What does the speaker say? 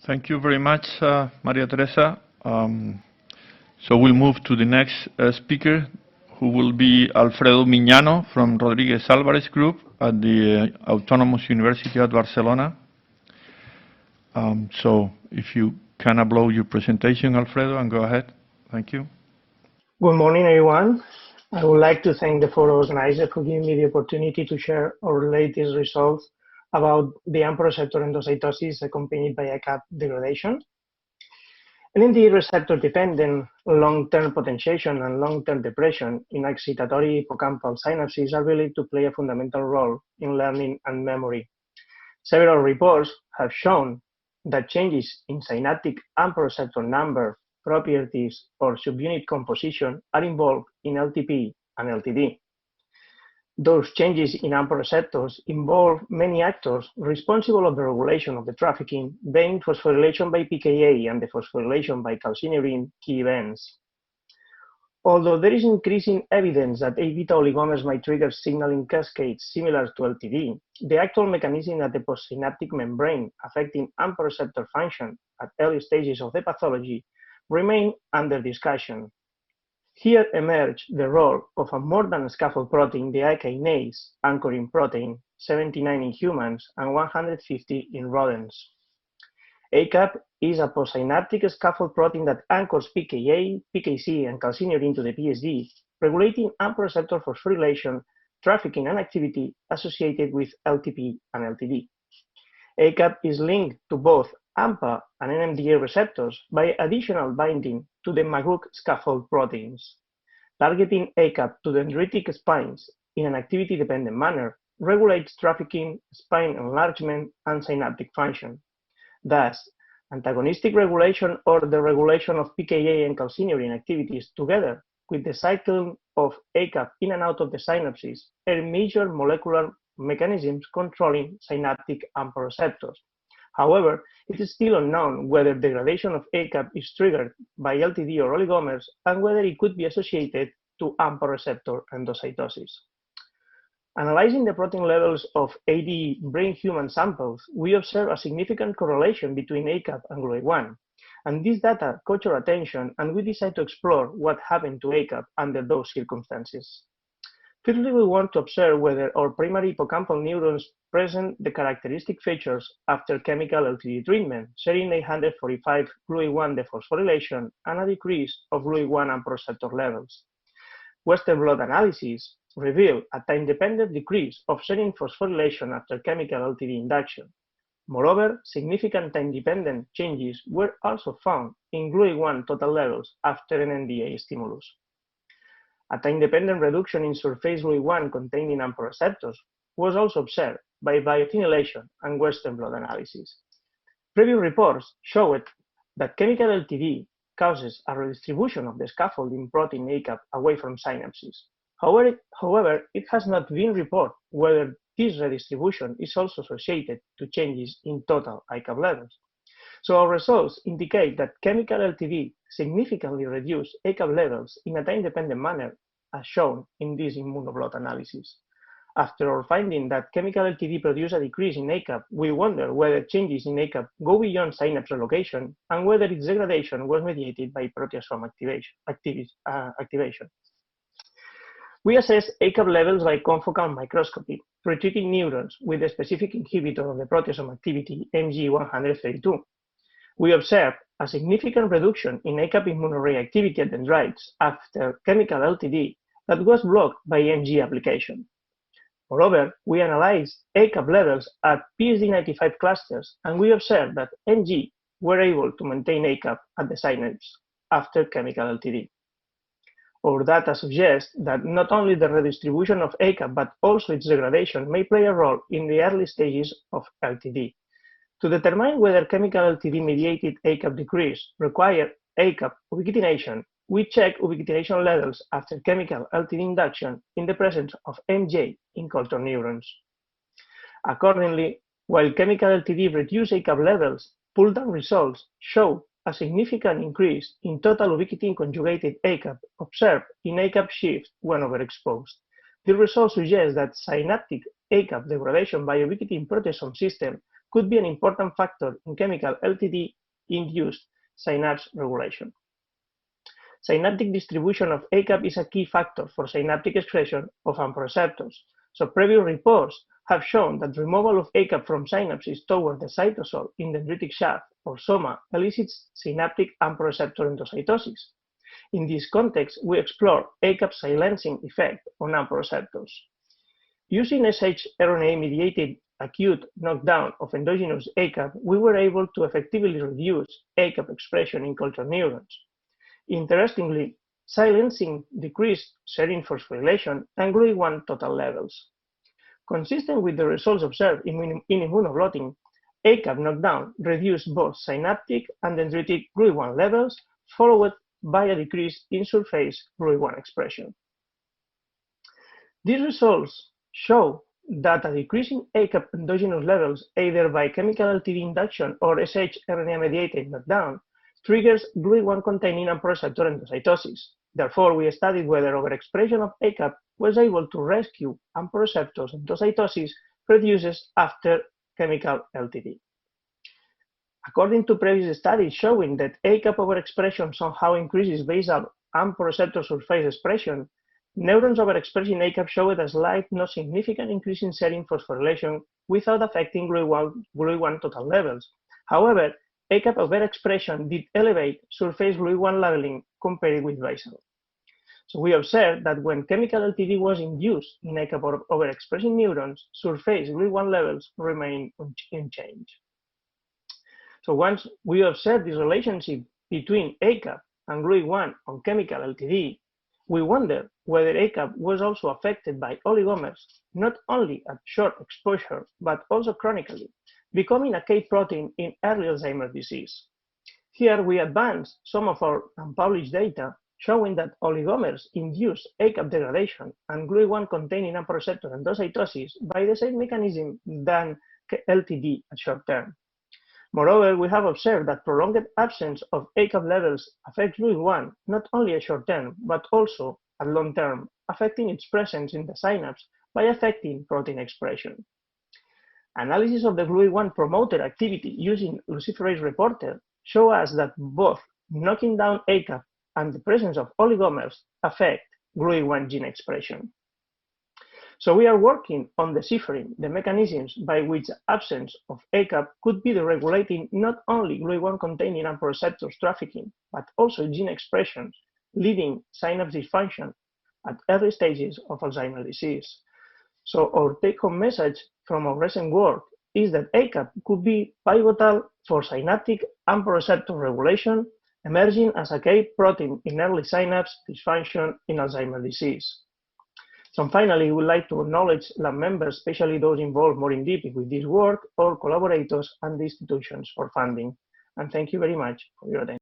Thank you very much, Maria Teresa. So we'll move to the next speaker, who will be Alfredo Miñano from Rodríguez Álvarez Group at the Autonomous University at Barcelona. So if you can upload your presentation, Alfredo, and go ahead. Thank you. Good morning, everyone. I would like to thank the Foro organizer for giving me the opportunity to share our latest results about the AMPA receptor endocytosis accompanied by ACAP degradation. NMDA receptor-dependent long-term potentiation and long-term depression in excitatory hippocampal synapses are believed to play a fundamental role in learning and memory. Several reports have shown that changes in synaptic AMPA receptor number, properties, or subunit composition are involved in LTP and LTD. Those changes in AMPA receptors involve many actors responsible of the regulation of the trafficking, being phosphorylation by pKa and dephosphorylation by calcineurin key events. Although there is increasing evidence that A-beta oligomers might trigger signaling cascades similar to LTD, the actual mechanism at the postsynaptic membrane affecting AMPA receptor function at early stages of the pathology remain under discussion. Here emerged the role of a more than scaffold protein, the A kinase anchoring protein, 79 in humans and 150 in rodents. ACAP is a postsynaptic scaffold protein that anchors pKa, pKc, and calcineurin to the PSD, regulating AMPA receptor phosphorylation, trafficking, and activity associated with LTP and LTD. ACAP is linked to both AMPA and NMDA receptors by additional binding to the MAGUC scaffold proteins. Targeting ACAP to dendritic spines in an activity-dependent manner regulates trafficking, spine enlargement, and synaptic function. Thus, antagonistic regulation or the regulation of pKa and calcineurin activities together with the cycling of ACAP in and out of the synapses are major molecular mechanisms controlling synaptic AMPA receptors. However, it is still unknown whether degradation of ACAP is triggered by LTD or oligomers and whether it could be associated to AMPA receptor endocytosis. Analyzing the protein levels of AD brain human samples, we observe a significant correlation between ACAP and GLUA1. And this data caught our attention, and we decided to explore what happened to ACAP under those circumstances. Firstly, we want to observe whether our primary hippocampal neurons present the characteristic features after chemical LTD treatment, sharing 845 GLUA1 dephosphorylation and a decrease of GLUA1 AMPA receptor levels. Western blot analysis revealed a time-dependent decrease of serum phosphorylation after chemical LTD induction. Moreover, significant time-dependent changes were also found in GLUA1 total levels after an NMDA stimulus. A time-dependent reduction in surface GLUA1 containing AMPA receptors was also observed by biotinylation and Western blot analysis. Previous reports showed that chemical LTD causes a redistribution of the scaffolding protein ACAP away from synapses. However, it has not been reported whether this redistribution is also associated to changes in total ACAP levels. So our results indicate that chemical LTD significantly reduced ACAP levels in a time-dependent manner, as shown in this immunoblot analysis. After our finding that chemical LTD produced a decrease in ACAP, we wonder whether changes in ACAP go beyond synapse relocation and whether its degradation was mediated by proteasome activation. We assessed ACAP levels by confocal microscopy, retreating neurons with a specific inhibitor of the proteasome activity, MG132. We observed a significant reduction in ACAP immunoreactivity at dendrites after chemical LTD that was blocked by MG application. Moreover, we analyzed ACAP levels at PSD95 clusters, and we observed that MG were able to maintain ACAP at the synapse after chemical LTD. Our data suggests that not only the redistribution of ACAP, but also its degradation may play a role in the early stages of LTD. To determine whether chemical LTD-mediated ACAP decrease require ACAP ubiquitination, we check ubiquitination levels after chemical LTD induction in the presence of MJ in culture neurons. Accordingly, while chemical LTD reduced ACAP levels, pull-down results show a significant increase in total ubiquitin-conjugated ACAP observed in ACAP shift when overexposed. The results suggest that synaptic ACAP degradation by ubiquitin proteasome system could be an important factor in chemical LTD-induced synapse regulation. Synaptic distribution of ACAP is a key factor for synaptic expression of AMP receptors. So previous reports have shown that removal of ACAP from synapses toward the cytosol in dendritic shaft or soma elicits synaptic AMP receptor endocytosis. In this context, we explore ACAP silencing effect on AMP receptors. Using shRNA-mediated acute knockdown of endogenous ACAP, we were able to effectively reduce ACAP expression in cultured neurons. Interestingly, silencing decreased serine phosphorylation and GLUI1 total levels. Consistent with the results observed in immunoblotting, ACAP knockdown reduced both synaptic and dendritic GLUI1 levels, followed by a decrease in surface GLUI1 expression. These results show that a decrease in ACAP endogenous levels, either by chemical LTD induction or shRNA-mediated knockdown, triggers GLUI1 containing AMP receptor endocytosis. Therefore, we studied whether overexpression of ACAP was able to rescue AMP receptors endocytosis produced after chemical LTD. According to previous studies showing that ACAP overexpression somehow increases basal AMP receptor surface expression, neurons overexpressing ACAP showed a slight, not significant increase in serine phosphorylation without affecting GLUI1 total levels. However, ACAP overexpression did elevate surface GLUI1 leveling compared with basal. So we observed that when chemical LTD was induced in ACAP overexpressing neurons, surface GLUI1 levels remained unchanged. So once we observed this relationship between ACAP and GLUI1 on chemical LTD, we wondered whether ACAP was also affected by oligomers, not only at short exposure, but also chronically, becoming a key protein in early Alzheimer's disease. Here we advance some of our unpublished data showing that oligomers induce ACAP degradation and GLUI1 containing AMP receptor endocytosis by the same mechanism than LTD at short term. Moreover, we have observed that prolonged absence of ACAP levels affects GLUI1 not only at short term, but also at long term, affecting its presence in the synapse by affecting protein expression. Analysis of the GLUI1 promoter activity using luciferase reporter show us that both knocking down ACAP and the presence of oligomers affect GLUI1 gene expression. So we are working on deciphering the mechanisms by which the absence of ACAP could be deregulating not only GLUI1 containing AMP receptors trafficking, but also gene expressions, leading synapse dysfunction at early stages of Alzheimer's disease. So our take-home message from our recent work is that ACAP could be pivotal for synaptic AMP receptor regulation, emerging as a key protein in early synapse dysfunction in Alzheimer's disease. So finally, we would like to acknowledge lab members, especially those involved more in deep with this work, or collaborators and the institutions for funding. And thank you very much for your attention.